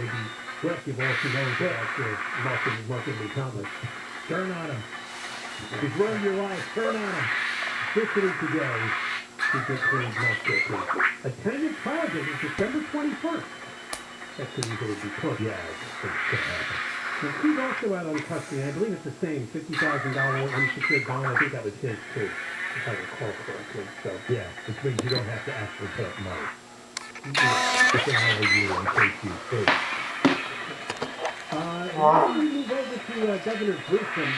maybe Rick, you've also known that markedly accomplished. Turn on him. Destroy your life. Turn on him. Officially today, he just cleaned Musk. A tentative trial date is December 21st. That could easily be pushed. Yeah, it's going to happen. Now, he's also out on custody. I believe it's the same $50,000 unsecured bond. I think that was his too, if I recall correctly. So yeah, which means you don't have to actually put up money. It's an hour year in case you pay. Now we move over to Governor Grissom.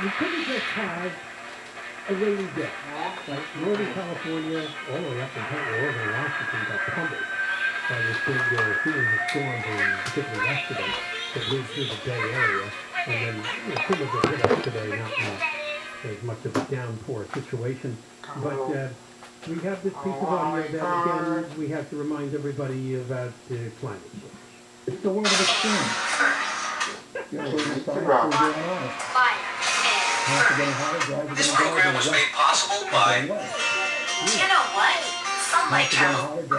We couldn't just have a rainy day. Like Northern California, all the way up in Oregon, Washington got pummeled by this big series of storms, particularly yesterday, that moved through the Bay Area. And then some of it hit us today, not as much of a downpour situation. But we have this piece of audio that, again, we have to remind everybody about climate change. It's the word of extreme. This program was made possible by... You know what? Sunlight travel. That's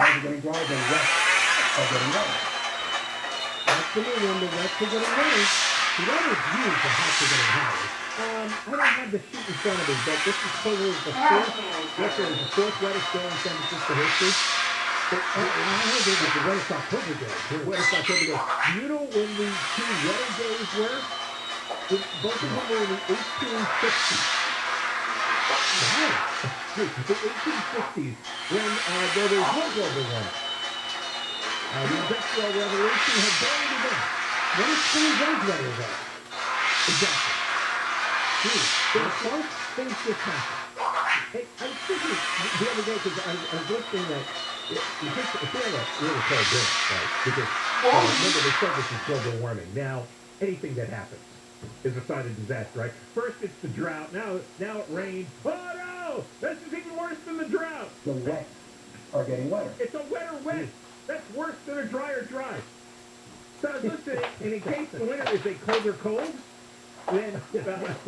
the new one, the wets are getting wetter. The weather's used the hots are getting hotter. I don't have the sheet in front of me, but this is totally the fourth wettest day in San Francisco history. I heard it was the wettest October day. Wettest October day. Do you know when the two wetter days were? Both of them were in the 1860s. Wow. The 1860s, when there was no global warming. The Industrial Revolution had barely begun. When is spring those weather events? Exactly. Things just happen. Hey, I was thinking the other day, because I was listening that it takes a fair really cold day, right? Because remember they said this is global warming. Now, anything that happens is a sign of disaster, right? First it's the drought, now it rains. Oh no! This is even worse than the drought! The wet are getting wetter. It's a wetter wet! That's worse than a drier dry. So listen, and in case the winter is a colder cold, then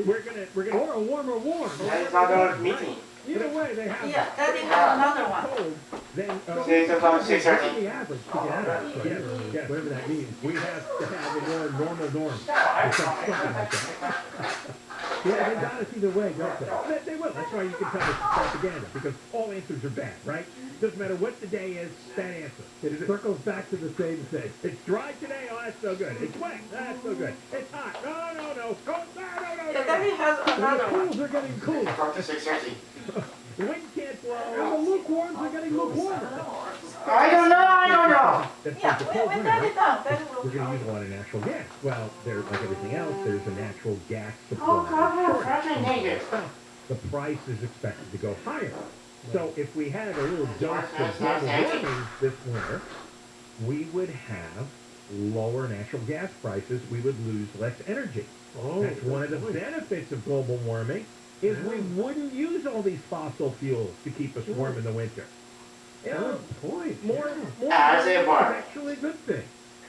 we're gonna or a warmer warm. That's another meeting. Either way, they have. Yeah, then they have another one. Cold, then it's about 6:30. the average to get out of it. Yeah, whatever that means. We have to have a more normal norm. Or something like that. Yeah, they got us either way, don't they? They will. That's why you can tell it's propaganda, because all answers are bad, right? Doesn't matter what the day is, that answer. It circles back to the same thing. It's dry today, oh, that's so good. It's wet, that's so good. It's hot, no. Yeah, then he has another The one. cools are getting cool. From 6:30. The wind can't blow, and the lukewarms are getting lukewarmer. I don't know. That's Yeah, like the cold we winter, got right? it down. Then it will We're going to use a come. lot of natural gas. Well, there's like everything else, there's a natural gas supply. Oh, God, shortage. refrigerator. The price is expected to go higher. So if we had a little dose of global warming this winter, we would have lower natural gas prices. We would lose less energy. That's one of the benefits of global warming, is we wouldn't use all these fossil fuels to keep us warm in the winter. Good point. More As a is bar. actually a good thing.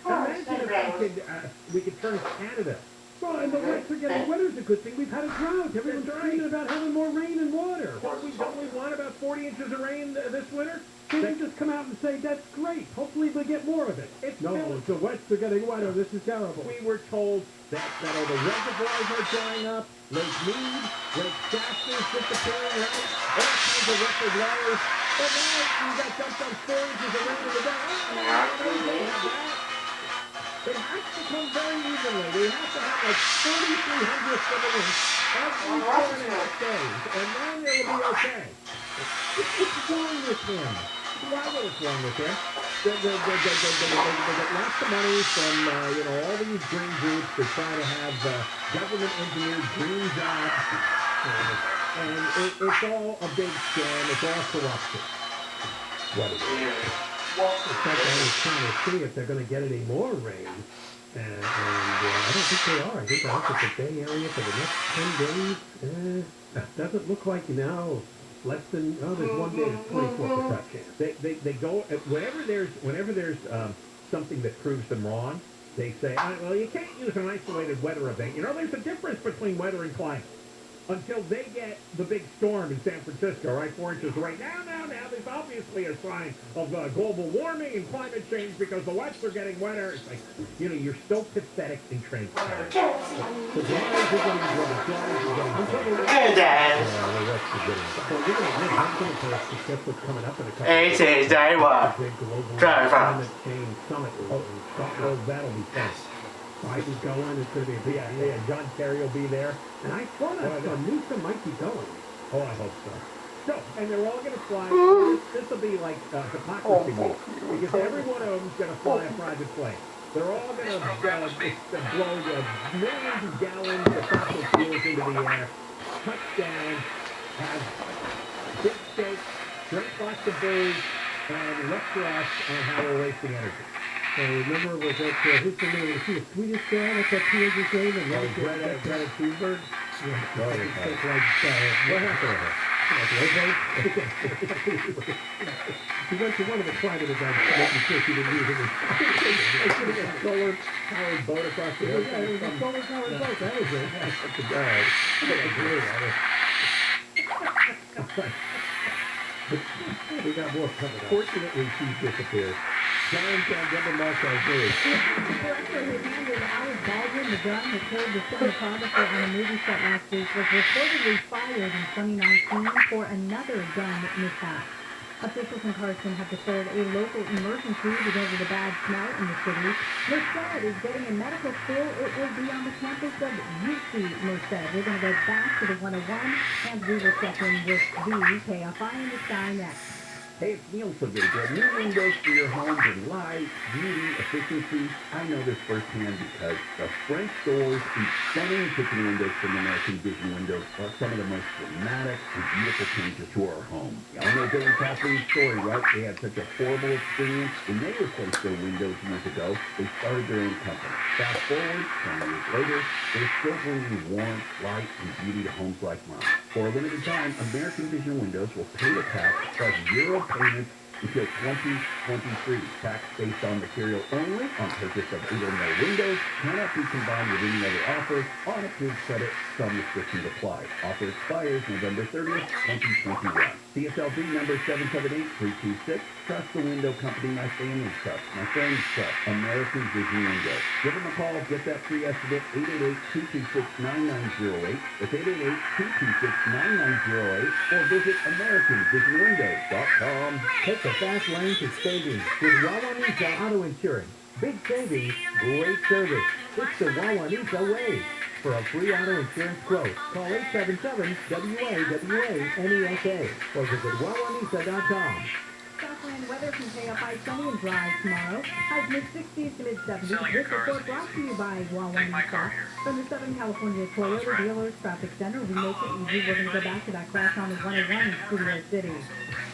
Imagine if we could turn Canada. Well, and the wets are getting wetter is a good thing. We've had a drought. Everyone's screaming about having more rain and water. Don't we want about 40 inches of rain this winter? They can just come out and say, that's great. Hopefully we'll get more of it. No, the wets are getting wetter. This is terrible. We were told that all the reservoirs are drying up, Lake Mead, Lake Shasta is disappearing, right? All kinds of record lows. But now we got dumped on 4 inches of rain in the day. It has to come very evenly. We have to have like 3,300 of an inch every 4.5 days, and then it'll be okay. What's wrong with him? Why what's wrong with him? They get lots of money from all these green groups to try to have government-engineered green jobs, and it's all a big scam. It's all corruption. What it is. In fact, I was trying to see if they're going to get any more rain, and I don't think they are. I think they're up at the Bay Area for the next 10 days. Doesn't look like less than there's 1 day that's 24% chance. They go whenever there's something that proves them wrong, they say, well, you can't use an isolated weather event. There's a difference between weather and climate. until they get the big storm in San Francisco, right? 4 inches right now. There's obviously a sign of global warming and climate change because the wets are getting wetter. It's like, you know, you're so pathetic and transparent. The dries are getting dry. Hey, Dad. The wets are getting dry. So you're going to live. I'm going to guess what's coming up in a couple Hey, says Daddy, what? big global Drive from. climate change summit. Oh, that'll be fun. Biden's going. It's going to be John Kerry will be there. And I thought Newsom might be going. Oh, I hope so. So, and they're all going to fly. This will be like hypocrisy week because every one of them's going to fly a private plane. They're all going to blow millions of gallons of fossil fuels into the air, touchdown, have big steaks, drink lots of booze, and lecture us on how we're wasting energy. So remember, was that, who's the name of the Swedish girl? What's that teenager's name? Greta Thunberg? Yeah. What happened to her? She went to one of the climate events making sure she didn't use any. They should have a solar-powered boat across the ocean. Yeah, it was a solar-powered boat. That was it. That's the guy. We got more coming up. Fortunately, she's disappeared. Giant Deborah Marshall's news. Director who handed Howard Baldwin the gun that killed the cinematographer on a movie set last week was reportedly fired in 2019 for another gun mishap. Officials in Carson have declared a local emergency because of the bad smell in the city. Merced is getting a medical school. It will be on the campus of UC Merced. We're going to go back to the 101, and we will check in with the KFI in the sky next. Hey, it's Neil Saviglia. New windows for your home bring light, beauty, efficiency. I know this firsthand because the French doors and stunning kitchen windows from American Vision Windows are some of the most dramatic and beautiful changes to our home. Y'all know Bill and Kathleen's story, right? They had such a horrible experience when they replaced their windows years ago. They started their own company. Fast forward, 20 years later, they're still bringing warmth, light, and beauty to homes like mine. For a limited time, American Vision Windows will pay the tax plus zero payments until 2023. Tax based on material only on purchase of 8 or more windows cannot be combined with any other offer on approved credit. Some restrictions apply. Offer expires November 30th, 2021. CSLB number 778326. Trust the window company my family trusts, my friends trust. American Vision Windows. Give them a call. Get that free estimate. 888-226-9908. That's 888-226-9908. Or visit AmericanVisionWindows.com. Take the fast lane to savings with Wawanesa Auto Insurance. Big savings, great service. It's the Wawanesa way. For a free auto insurance quote, call 877-WAWANESA or visit wawanesa.com. Southland weather from KFI, sunny and dry tomorrow. Highs mid-60s to mid-70s. This report brought to you by Wawanesa. From the Southern California Toyota Dealers Traffic Center, we make it easy. We're going to go back to that crash on the 101 in Studio City.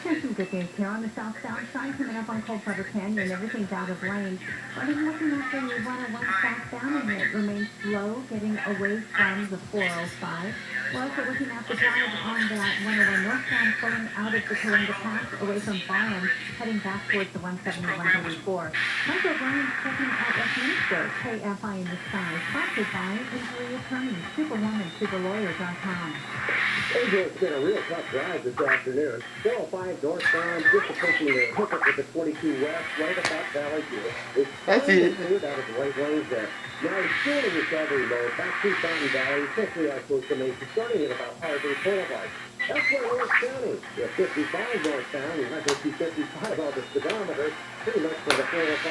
Here's some good news here on the south side coming up on Coldwater Canyon. Everything's out of range. But I'm looking at the 101 southbound, and it remains slow, getting away from the 405. We're also looking at the drive on that 101 northbound, flowing out of the Coringa Pass, away from Byron, heading back towards the 171-134. Michael Bryan's checking out Westminster, KFI in the sky, sponsored by Injury Attorneys, SuperWomanSuperLawyer.com. It's been a real tough drive this afternoon. 405 northbound, just approaching the hookup with the 22 west, right at that valley here. That's it. Out of the right lanes there. Now it's still in recovery mode, back to Fountain Valley, essentially our coast to Mesa, starting at about Harbor Boulevard. That's where North County, the 55 northbound, you're not going to see 55 on the speedometer, pretty much from the 405 to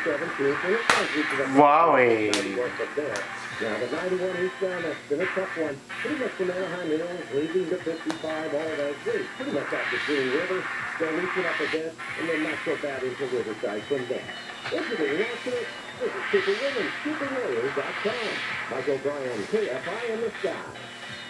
317, so it's not reaching up Wowie. up there. Now the 91 eastbound, that's been a tough one, pretty much from Anaheim Hills, leaving the 55, all of that, pretty much out the Green River, then reaching up a bit, and then not so bad into Riverside from there. Incident accident, this is SuperWomanSuperLawyer.com. Michael Bryan, KFI in the sky.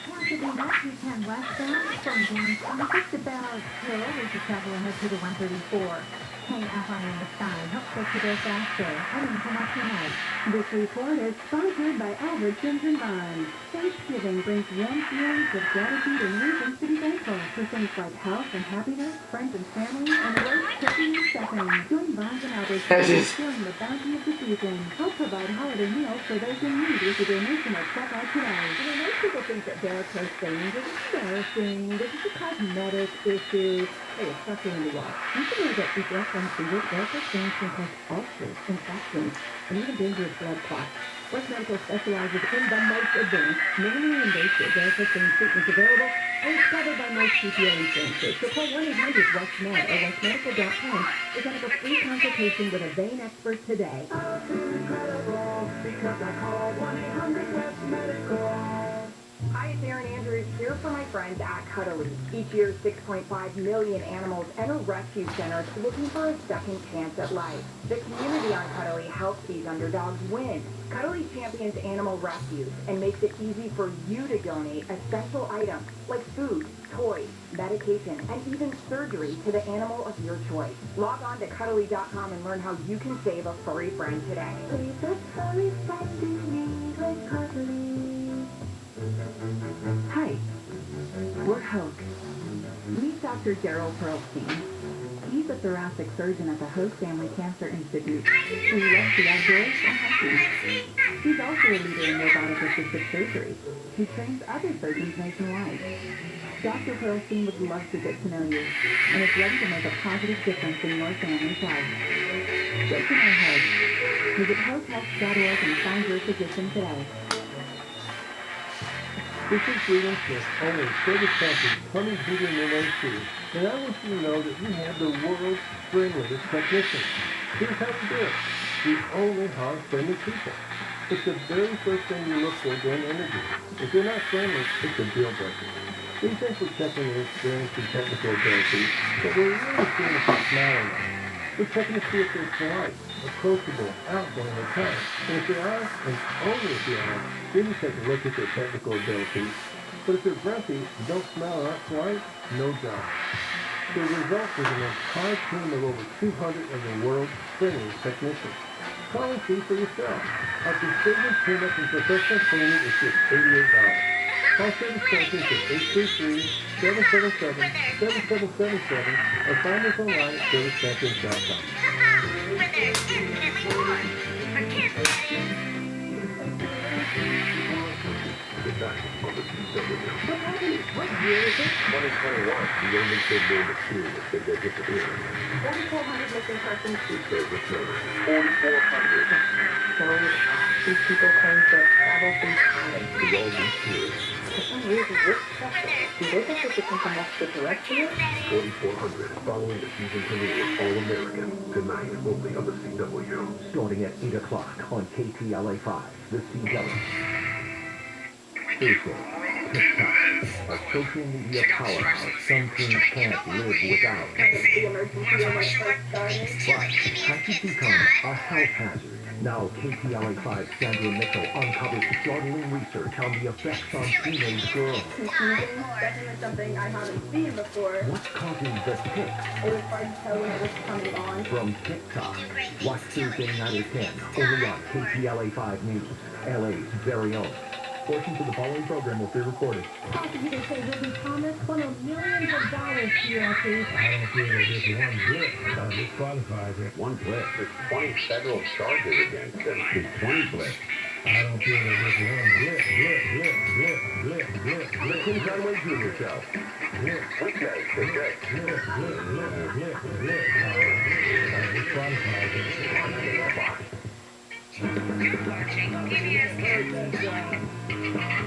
After the west, you can westbound from downtown, just about hill as you travel ahead to the 134. Hang up high in the sky helps us to go faster and into much tonight. This report is sponsored by Albert Jensen Bonds. Thanksgiving brings warm feelings of gratitude and reasons to be thankful for things like health and happiness, friends and family, and roast turkey and stuffing. Join Bonds and Albert in sharing the bounty of the season. Help provide holiday meals for those in need with a donation at checkout today. You know, most people think that varicose veins is embarrassing, this is a cosmetic issue. Hey, it's stuck in the wall. You should know that these restaurants do this varicose veins can cause ulcers, infections, and even dangerous blood clots. West Medical specializes in the most advanced, minimally invasive varicose vein treatments available, and it's covered by most PPO insurances. So call 1-800-WEST-MED or westmedical.com to set up a free consultation with a vein expert today. Because I call 1-800-WEST-MEDICAL. Hi, it's Erin Andrews here for my friends at Cuddly. Each year, 6.5 million animals enter rescue centers looking for a second chance at life. The community on Cuddly helps these underdogs win. Cuddly champions animal rescues and makes it easy for you to donate essential items like food, toys, medication, and even surgery to the animal of your choice. Log on to Cuddly.com and learn how you can save a furry friend today. Hi, we're Hoke. Meet Dr. Gerald Pearlstein. He's a thoracic surgeon at the Hoke Family Cancer Institute who loves the outdoors and hunting. He's also a leader in robotic-assisted surgery. He trains other surgeons nationwide. Dr. Pearlstein would love to get to know you and is ready to make a positive difference in your family's life. Get to know Hoke. Visit hokehealth.org and find your physician today. This is Freedom Smith, owner of Service Company, Plumbing, Heating, and AC, and I want you to know that we have the world's friendliest technicians. Here's how we do it. We only hire friendly people. It's the very first thing you look for during an interview. If they're not friendly, it's a deal breaker. We think we're checking their experience and technical ability, but we're really seeing if they're smiling. We're checking to see if they're polite, approachable, outgoing, and kind. And if they are, and only if they are, then you take a look at their technical abilities. But if they're grumpy, don't smile, or aren't polite, no job. The result is an entire team of over 200 of the world's friendliest technicians. Call and see for yourself. Our precision cleanup and professional cleaning is just $88. Call Service Company at 833-777-7777 or find us online at servicechampions.com. What year is it? 2021. The only signal material that they're disappearing. 4,400 missing persons. The service number 4,400. So these people claim to travel through time. The only spirit. For some reason, we're special. Do they think that they can come extraterrestrial? 4,400. Following the season premiere of All American. Tonight, only on the CW. Starting at 8 o'clock on KTLA-5, the CW. Thursday, TikTok, a social media powerhouse some teens can't live without. The emergency alert started. But has it become a health hazard? Now KTLA-5 Sandra Mitchell uncovers startling research on the effects on teenage girls. Definitely something I haven't seen before. What's causing the tics? It was hard to tell when it was coming on. From TikTok, watch Thursday night at 10, only on KTLA-5 News, LA's very own. Portions of the following program will be recorded. Prosecutors say Ruby Thomas funneled millions of dollars to your case. I don't feel that just one blip disqualifies it. One blip. There's 20 federal charges against him. There's 20 blips. I don't feel that just one blip. Tim Conway Jr. Show. Weekdays, they're good. Disqualifies it.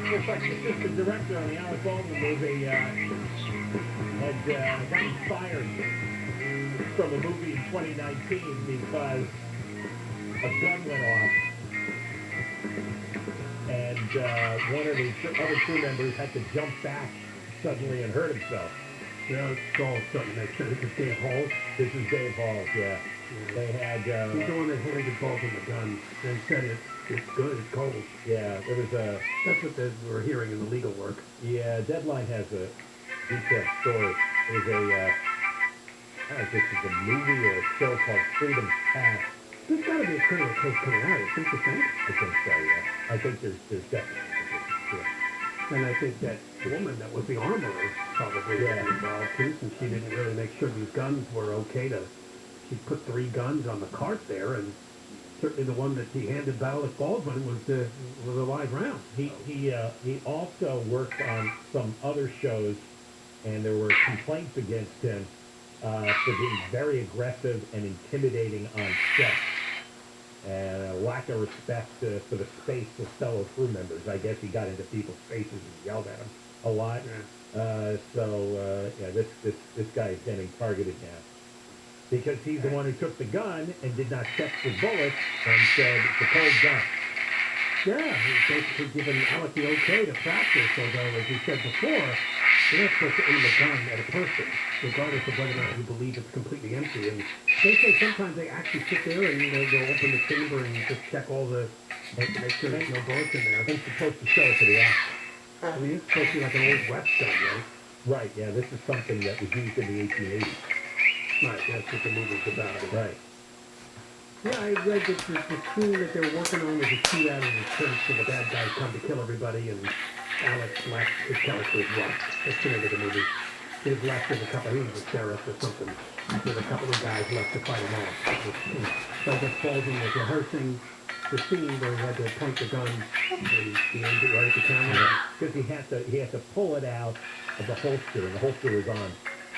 Looks like the assistant director on the Alec Baldwin movie had gotten fired from a movie in 2019 because a gun went off and one of the other crew members had to jump back suddenly and hurt himself. Yeah, it's all starting to make sense. It's Dave Hall. This is Dave Hall, yeah. They had... He's the one that handed Baldwin the gun and said it's good, it's cold. Yeah, there was a... That's what we're hearing in the legal work. Yeah, Deadline has a detailed story. There's a this is a movie or a show called Freedom's Path. There's got to be a criminal case coming out. Don't you think? I think so, yeah. I think there's definitely a case, And I think that woman that was the armorer probably involved too, since she didn't really make sure these guns were okay to. She put 3 guns on the cart there, and certainly the one that he handed Alec Baldwin was a live round. He also worked on some other shows, and there were complaints against him for being very aggressive and intimidating on set, and a lack of respect for the space of fellow crew members. I guess he got into people's faces and yelled at them a lot. This guy is getting targeted now because he's the one who took the gun and did not check for bullets and said it's a cold gun. Yeah, he's basically given Alec the okay to practice, although, as he said before, you're not supposed to aim a gun at a person, regardless of whether or not you believe it's completely empty. And they say sometimes they actually sit there and they'll open the chamber and just check all the, make sure there's no bullets in there. They're supposed to show it to the actor. I mean, it's supposed to be like an old West gun, right? Right, yeah, this is something that was used in the 1880s. Right, that's what the movie's about. Right. Yeah, I read that the scene that they were working on was a shootout in the church, and the bad guys come to kill everybody, and Alex left, his character is left. That's the end of the movie. He was left with a couple, he was a sheriff or something, with a couple of guys left to fight him off. So I guess Baldwin was rehearsing the scene where he had to point the gun, and he aimed it right at the camera. Because he had to pull it out of the holster, and the holster was on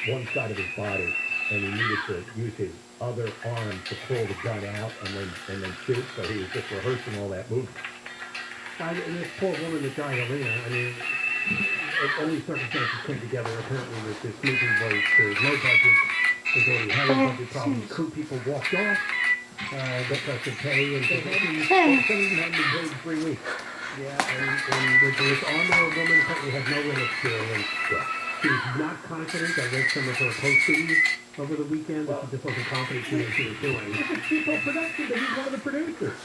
one side of his body, and he needed to use his other arm to pull the gun out and then shoot. So he was just rehearsing all that movement. And this poor woman that died, Elena, I mean, only circumstances came together. Apparently, that this movie was no budget. There's already had a budget problem. Crew people walked off because of pay and some hadn't been paid 3 weeks. Yeah, and this armor woman apparently had no real experience. She was not confident. I read some of her postings over the weekend that she just wasn't confident she knew what she was doing. This is Cheapo Production, but he's one of the producers.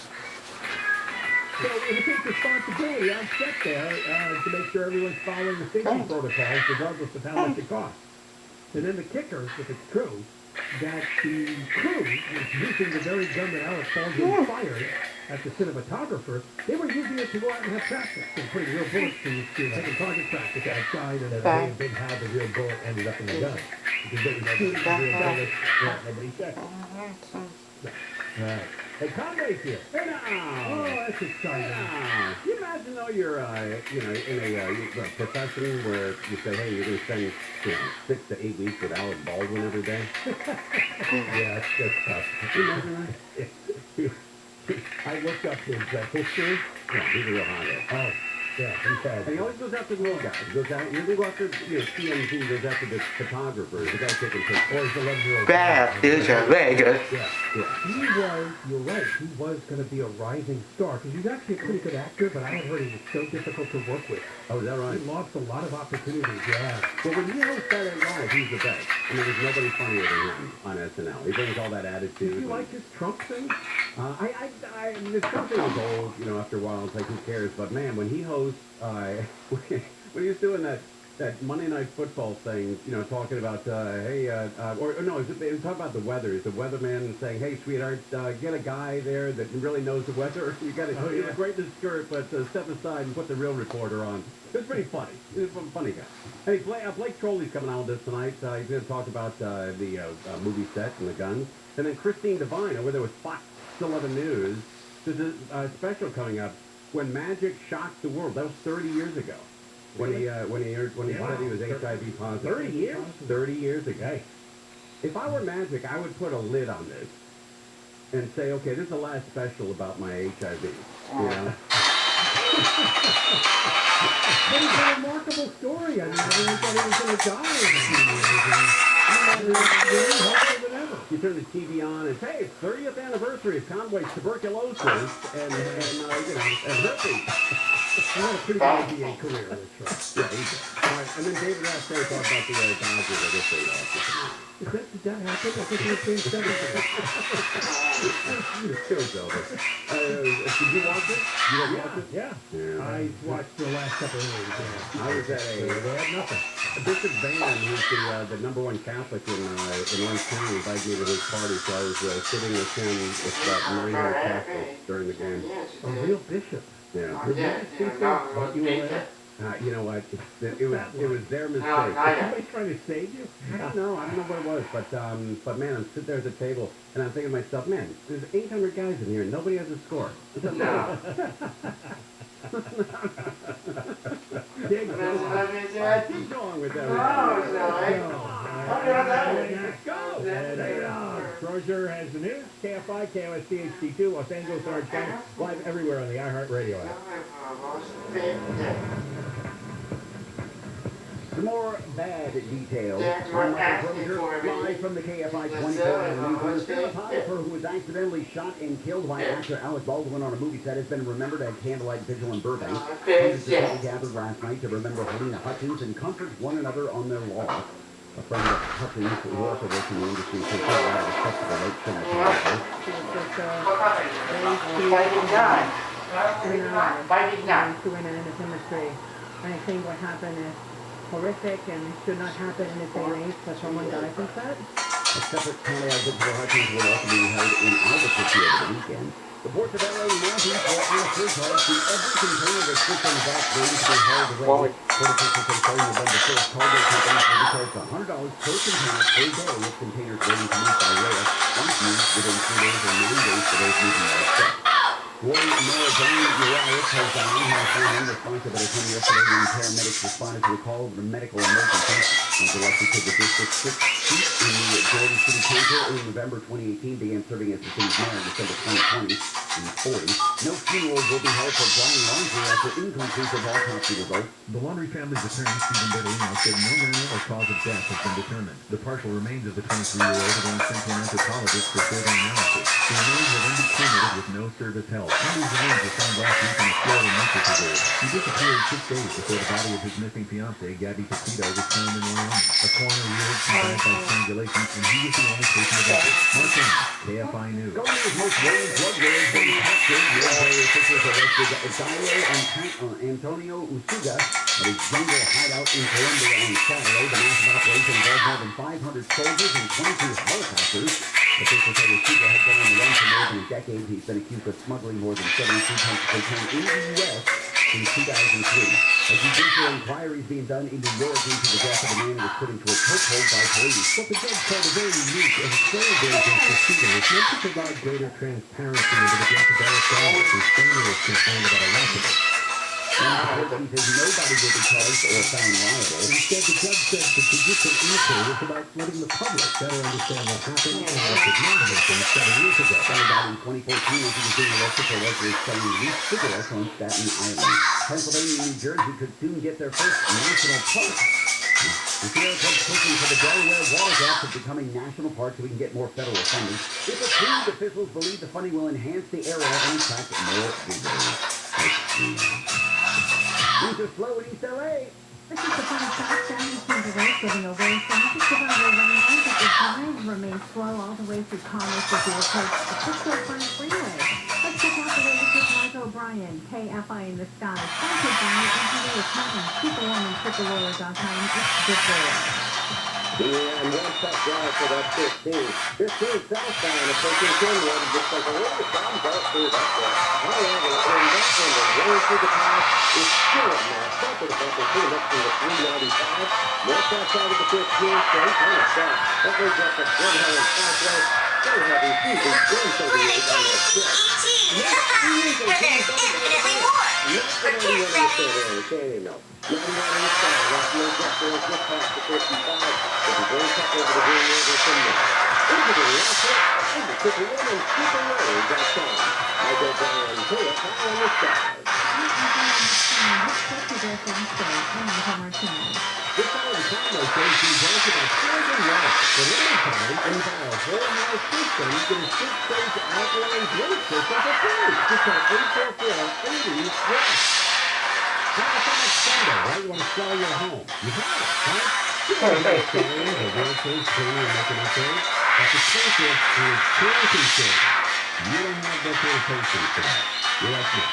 So it takes responsibility on set there to make sure everyone's following the safety protocols, regardless of how much it costs. And then the kicker, if it's true, that the crew was using the very gun that Alec Baldwin fired at the cinematographer. They were using it to go out and have practice and putting real bullets in taking target practice outside. And they didn't have the real bullet ended up in the gun. Because they were shooting the real bullets. Nobody checked. Right. Hey, Conway's here. Hey now. Oh, that's exciting. Can you imagine though you're, in a profession where you say, hey, you're going to spend, 6 to 8 weeks with Alec Baldwin every day? Yeah, that's tough. Can you imagine that? I looked up his history. Yeah, he's a real hothead. Oh, yeah, he's had. And he always goes after the little guys. He goes out. He doesn't go after, TMZ. Goes after the photographers. The guy taking pictures. Or he's the 11-year-old. Bad future, very good. Yeah. You're right, he was going to be a rising star, because he's actually a pretty good actor, but I had heard he was so difficult to work with. Oh, is that right? He lost a lot of opportunities, yeah. Well, when he hosts Saturday Night Live, he's the best. I mean, there's nobody funnier than him on SNL. He brings all that attitude. Did you like his Trump thing? The Trump thing was old, after a while. It's like, who cares? But man, when he hosts, when he was doing that Monday Night Football thing, talking about, they were talking about the weather. Is the weatherman saying, hey, sweetheart, get a guy there that really knows the weather. You got to look great in his skirt, but step aside and put the real reporter on. It was pretty funny. He was a funny guy. Hey, Blake Trolley's coming out with us tonight. He's going to talk about the movie set and the guns. And then Christine Devine, over there with Fox 11 News. There's a special coming up, When Magic Shocked the World. That was 30 years ago. When he said he was HIV positive. 30 years? 30 years ago. Hey, if I were Magic, I would put a lid on this and say, okay, this is the last special about my HIV. But it's a remarkable story. I mean, everyone thought he was going to die in a few years. You turn the TV on and hey, it's 30th anniversary of Conway's tuberculosis and herpes. He had a pretty good NBA career, that's right. Yeah, he did. All right, and then David Raspberry talked about the Dodgers. I guess they lost. Did that happen? I think it was game 7. Kill Zelda. Did you watch it? You guys watch it? Yeah. Yeah. I watched the last couple of days. Yeah. I was at They had nothing. Bishop Van, who's the number one Catholic in Orange County, invited me to his party, so I was sitting with him with about 900 Catholics during the game. A real bishop. Yeah. Did you speak what you were there? You know what? It was their mistake. Was somebody trying to save you? I don't know what it was, but man, I'm sitting there at the table and I'm thinking to myself, man, there's 800 guys in here and nobody has a score. No. Keep going with that. Let's go. Trozier has the news. KFI, KOSC HD2, Los Angeles, Orange County, live everywhere on the iHeartRadio app. Some more bad details. I'm Michael Crozier, live from the KFI 24-hour news. The cinematographer who was accidentally shot and killed by actor Alec Baldwin on a movie set has been remembered at Candlelight Vigil in Burbank. Hundreds of people gathered last night to remember Helena Hutchins and comfort one another on their loss. A friend of Hutchins, who also works in the industry, said she arrived at a festival late cinematographer. Fighting time. To win an independent tree. I think what happened is horrific and should not happen in this day and age, but someone dies in that. A separate Candlelight Vigil for Hutchins will also be held in Albuquerque over the weekend. The ports of LA and Mounties will on a surcharge to every container that sits on the dock waiting to be hauled away. Port officials say starting November 1st, cargo companies will be charged $100 per container per day with containers waiting to move by rail, once used within 3 days or 9 days for those moving by ship. Warren Mayor Brian Urias has found responsive at a time yesterday when paramedics responded to a call of a medical emergency. He was elected to the district's 6th seat in the Jordan City Council in November 2018, began serving as the city's mayor in December 2020. He was 40. No funerals will be held for Brian Laundrie after inconclusive autopsy results. The Laundrie family's attorney, Stephen Bertolino, said no manner or cause of death has been determined. The partial remains of the 23-year-old are being sent to an anthropologist for further analysis. The remains will then be cremated with no service held. Henry's remains were found last week in a Florida nature preserve. He disappeared 6 days before the body of his missing fiancée, Gabby Petito, was found in Wyoming. A coroner ruled she died by strangulation, and he was the only person of interest. Mark Aaron, KFI News. Going with most wanted drug dealers being captured, military officials arrested Dario Antonio Usuga at his jungle hideout in Colombia on Saturday. The massive operation involved more than 500 soldiers and 22 helicopters. Officials say Usuga had been on the run for more than a decade. He's been accused of smuggling more than 72 tons of cocaine in the U.S. since 2003. A judicial inquiry is being done in New York into the death of a man who was put into a chokehold by police. What the judge called a very unique and trail-based proceeding is meant to provide greater transparency into the death of Eric Garland, whose family was concerned about a lack of it. He says nobody will be charged or found liable. Instead, the judge said the judicial inquiry was about letting the public better understand what happened and what did not happen 7 years ago. Found out in 2014 as he was being arrested for allegedly selling loose cigarettes on Staten Island. Pennsylvania and New Jersey could soon get their first national park. The Sierra Club's pushing for the Delaware water gap to becoming national park so we can get more federal funding. If approved, officials believe the funding will enhance the area and attract more visitors. These are slow in East LA. This is the funny fact. Down Timber Road, getting over in San Francisco Railroad, but the time remains slow all the way through Commerce as you approach the Frisco Front Freeway. Let's check out the latest with Mike O'Brien, KFI in the Sky, sponsored by Engineer Accounting, superwoman.com. It's good for Yeah, and one step drive for that 15. 15 southbound approaching Kenwood and just like a little down belt through that way. However, in that one, the rain through the pass is still up now. Bumper to bumper too, next to the 395. North outside of the 15, straight kind of south. That leads up to Glen Helen Parkway. So heavy, easy, 138 on that stretch. And there's infinitely more for kids that age. Okay, no. 91 inside, left leg up there, just past the 55. If you bring up over the Green River from there. Into the left foot, and the Super One and SuperRoad.com. I go Brian Taylor, high on the side. This hour of combo shows you both about Frozen Rock. The living party and buy a whole house system, you get a 6-stage alkaline drink system for free. Just call 844-80-ROCK. Halifax Sunday, right? You want to sell your home. You have it, right? Installers or realtors, cleaning and making upgrades, that's expensive and it's time-consuming. You don't have that kind of patience for that. You're like me.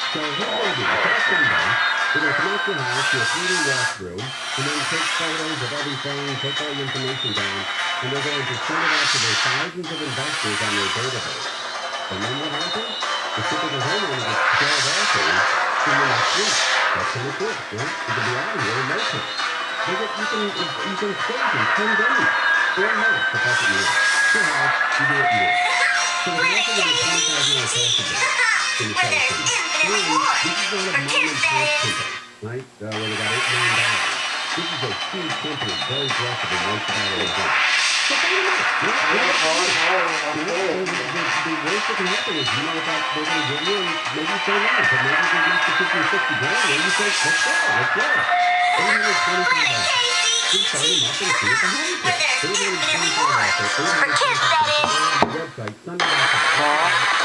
So here's what we'll do. Call someday. We're going to connect your house to a 3D walkthrough, and then take photos of everything, take all the information down, and we're going to send it out to their thousands of investors on their database. And then what happens? The typical homeowner gets scared off in the next week. That's kind of cool, right? You can be out of here in no time. You can save in 10 days. 4 months to help you. Your house, you do it you. So we can also get a $25 cash advance in the telephone. And this is one of mom and dad's companies, right? Where they got $8 million. This is a huge company, very aggressive and wants to have it in. So find them out. The worst that can happen is you know about they're going to give you and maybe you say no, but maybe they reach the 50 or 60 grand and you say, let's go. $825. Just sign them up and see if the home is $825. For kids, that is. Website, Sunday.com.